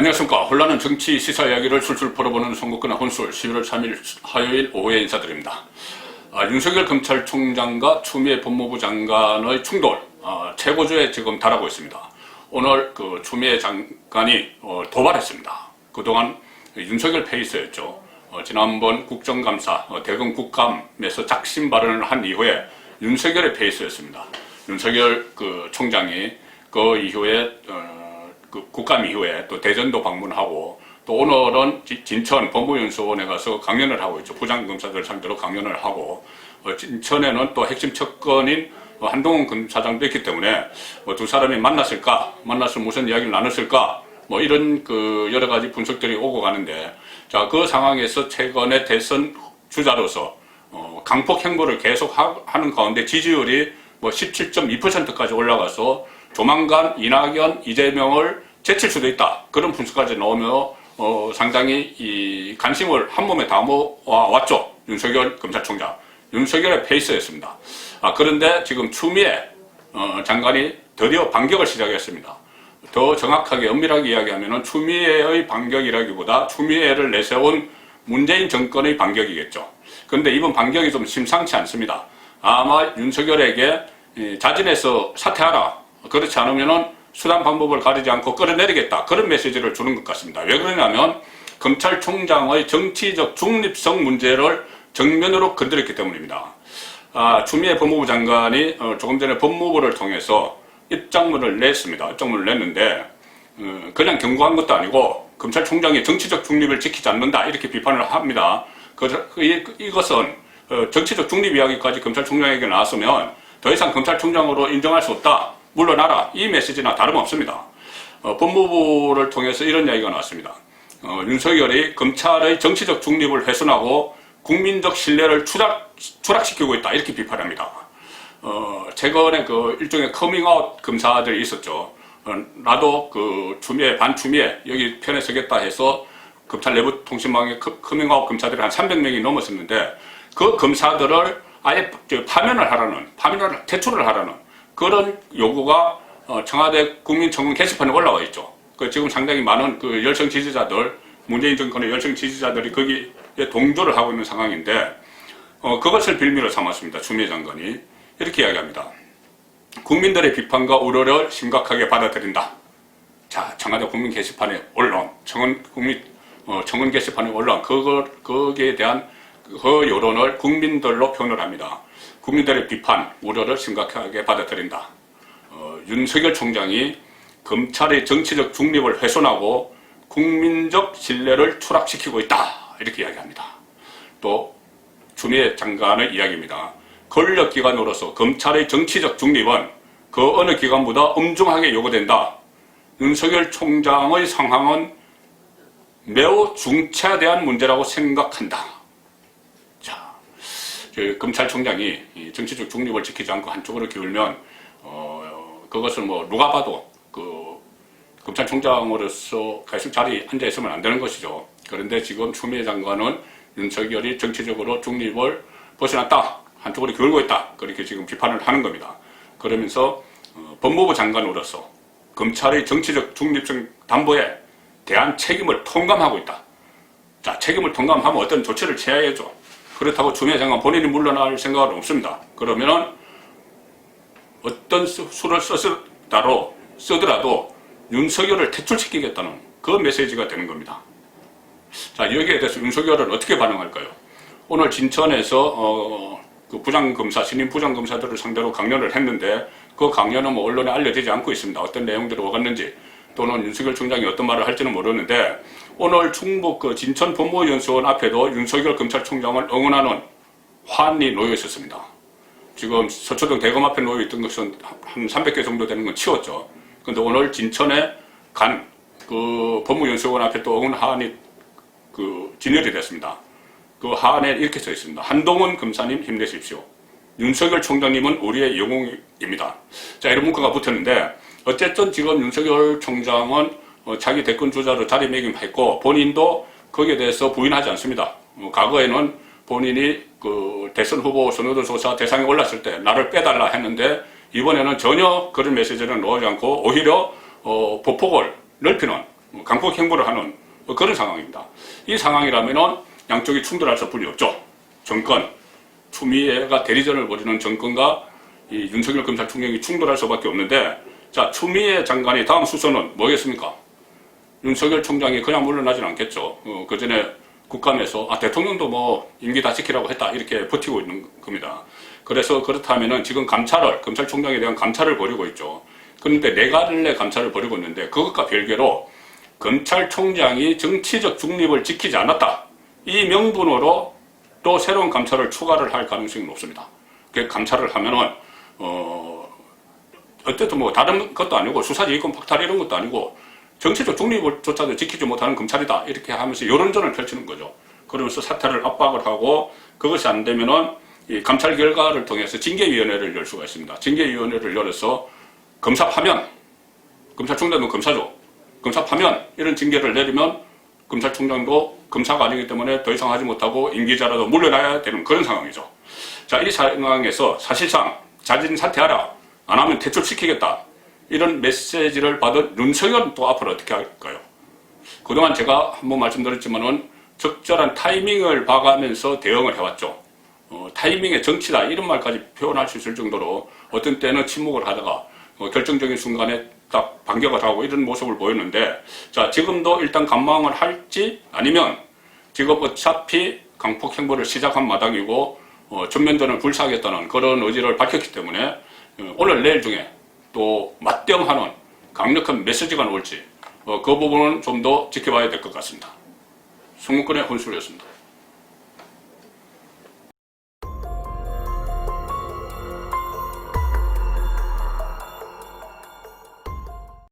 안녕하십니까. 혼란한 정치 시사 이야기를 술술 풀어보는 선거권의 혼술 11월 3일 화요일 오후에 인사드립니다. 윤석열 검찰총장과 추미애 법무부 장관의 충돌 최고조에 지금 달하고 있습니다. 오늘 추미애 장관이 도발했습니다. 그동안 윤석열 페이스였죠. 지난번 국정감사 대검 국감에서 작심 발언을 한 이후에 윤석열의 페이스였습니다. 윤석열 총장이 그 이후에 국감 이후에 또 대전도 방문하고 또 오늘은 진천 법무연수원에 가서 강연을 하고 있죠. 부장검사들 상대로 강연을 하고 진천에는 또 핵심 척건인 한동훈 검사장도 있기 때문에 두 사람이 만나서 무슨 이야기를 나눴을까 이런 여러 가지 분석들이 오고 가는데, 자, 그 상황에서 최근에 대선 주자로서 강폭 행보를 계속 하는 가운데 지지율이 17.2%까지 올라가서 조만간 이낙연, 이재명을 제칠 수도 있다. 그런 분석까지 나오며 상당히 이 관심을 한 몸에 다 모아왔죠. 윤석열 검찰총장. 윤석열의 페이스였습니다. 그런데 지금 추미애 장관이 드디어 반격을 시작했습니다. 더 정확하게 엄밀하게 이야기하면 추미애의 반격이라기보다 추미애를 내세운 문재인 정권의 반격이겠죠. 그런데 이번 반격이 좀 심상치 않습니다. 아마 윤석열에게 자진해서 사퇴하라. 그렇지 않으면은 수단 방법을 가리지 않고 끌어내리겠다. 그런 메시지를 주는 것 같습니다. 왜 그러냐면 검찰총장의 정치적 중립성 문제를 정면으로 건드렸기 때문입니다. 추미애 법무부 장관이 조금 전에 법무부를 통해서 입장문을 냈습니다. 입장문을 냈는데 그냥 경고한 것도 아니고 검찰총장이 정치적 중립을 지키지 않는다 이렇게 비판을 합니다. 이것은 정치적 중립 이야기까지 검찰총장에게 나왔으면 더 이상 검찰총장으로 인정할 수 없다. 물러나라. 이 메시지나 다름없습니다. 법무부를 통해서 이런 이야기가 나왔습니다. 윤석열이 검찰의 정치적 중립을 훼손하고 국민적 신뢰를 추락시키고 있다. 이렇게 비판합니다. 최근에 일종의 커밍아웃 검사들이 있었죠. 나도 추미애, 반추미애 여기 편에 서겠다 해서 검찰 내부 통신망에 커밍아웃 검사들이 한 300명이 넘었었는데 그 검사들을 아예 파면을 퇴출을 하라는 그런 요구가 청와대 국민청원 게시판에 올라와 있죠. 지금 상당히 많은 열성 지지자들, 문재인 정권의 열성 지지자들이 거기에 동조를 하고 있는 상황인데, 그것을 빌미로 삼았습니다. 추미애 장관이. 이렇게 이야기합니다. 국민들의 비판과 우려를 심각하게 받아들인다. 자, 청와대 국민 게시판에 올라온, 청원 게시판에 올라온 거기에 대한 그 여론을 국민들로 표현을 합니다. 국민들의 비판, 우려를 심각하게 받아들인다. 윤석열 총장이 검찰의 정치적 중립을 훼손하고 국민적 신뢰를 추락시키고 있다. 이렇게 이야기합니다. 또 추미애 장관의 이야기입니다. 권력기관으로서 검찰의 정치적 중립은 그 어느 기관보다 엄중하게 요구된다. 윤석열 총장의 상황은 매우 중차대한 문제라고 생각한다. 검찰총장이 정치적 중립을 지키지 않고 한쪽으로 기울면 그것을 누가 봐도 검찰총장으로서 계속 자리에 앉아 있으면 안 되는 것이죠. 그런데 지금 추미애 장관은 윤석열이 정치적으로 중립을 벗어났다, 한쪽으로 기울고 있다, 그렇게 지금 비판을 하는 겁니다. 그러면서 법무부 장관으로서 검찰의 정치적 중립성 담보에 대한 책임을 통감하고 있다. 자, 책임을 통감하면 어떤 조치를 취해야죠. 그렇다고 추미애 장관 본인이 물러날 생각은 없습니다. 그러면은 어떤 수를 쓰더라도 윤석열을 퇴출시키겠다는 그 메시지가 되는 겁니다. 자, 여기에 대해서 윤석열은 어떻게 반응할까요? 오늘 진천에서 신임 부장검사들을 상대로 강연을 했는데 그 강연은 언론에 알려지지 않고 있습니다. 어떤 내용들이 오갔는지 또는 윤석열 총장이 어떤 말을 할지는 모르는데, 오늘 충북 진천 법무연수원 앞에도 윤석열 검찰총장을 응원하는 화환이 놓여 있었습니다. 지금 서초동 대검 앞에 놓여 있던 것은 한 300개 정도 되는 건 치웠죠. 그런데 오늘 진천에 간 법무연수원 앞에 또 응원 화환이 진열이 됐습니다. 그 화환에 이렇게 써 있습니다. 한동훈 검사님 힘내십시오. 윤석열 총장님은 우리의 영웅입니다. 자, 이런 문구가 붙었는데, 어쨌든 지금 윤석열 총장은 자기 대권 주자로 자리매김했고 본인도 거기에 대해서 부인하지 않습니다. 과거에는 본인이 대선 후보 선호도 조사 대상에 올랐을 때 나를 빼달라 했는데 이번에는 전혀 그런 메시지는 나오지 않고 오히려 보폭을 넓히는 강폭 행보를 하는 그런 상황입니다. 이 상황이라면은 양쪽이 충돌할 수뿐이 없죠. 정권, 추미애가 대리전을 벌이는 정권과 이 윤석열 검찰총장이 충돌할 수밖에 없는데, 자, 추미애 장관의 다음 수순은 뭐겠습니까? 윤석열 총장이 그냥 물러나진 않겠죠. 그 전에 국감에서 대통령도 뭐 임기 다 지키라고 했다 이렇게 버티고 있는 겁니다. 그래서 그렇다면은 지금 검찰총장에 대한 감찰을 벌이고 있죠. 그런데 내갈래 감찰을 벌이고 있는데 그것과 별개로 검찰총장이 정치적 중립을 지키지 않았다. 이 명분으로 또 새로운 감찰을 추가를 할 가능성이 높습니다. 그 감찰을 하면은 어쨌든 뭐 다른 것도 아니고 수사지휘권 박탈 이런 것도 아니고 정치적 중립조차도 지키지 못하는 검찰이다 이렇게 하면서 여론전을 펼치는 거죠. 그러면서 사퇴를 압박을 하고 그것이 안 되면은 이 감찰 결과를 통해서 징계위원회를 열 수가 있습니다. 징계위원회를 열어서 검사 파면, 검찰총장도 검사죠. 검사 파면 이런 징계를 내리면 검찰총장도 검사가 아니기 때문에 더 이상 하지 못하고 임기자라도 물러나야 되는 그런 상황이죠. 자, 이 상황에서 사실상 자진 사퇴하라, 안 하면 퇴출시키겠다 이런 메시지를 받은 윤석열은 또 앞으로 어떻게 할까요? 그동안 제가 한번 말씀드렸지만은 적절한 타이밍을 봐가면서 대응을 해왔죠. 타이밍의 정치다 이런 말까지 표현할 수 있을 정도로 어떤 때는 침묵을 하다가 결정적인 순간에 딱 반격을 하고 이런 모습을 보였는데, 자, 지금도 일단 감망을 할지 아니면 지금 어차피 강폭 행보를 시작한 마당이고 전면전을 불사하겠다는 그런 의지를 밝혔기 때문에 오늘 내일 중에 또 맞대응하는 강력한 메시지가 나올지 그 부분은 좀 더 지켜봐야 될 것 같습니다. 송문권의 혼술이었습니다.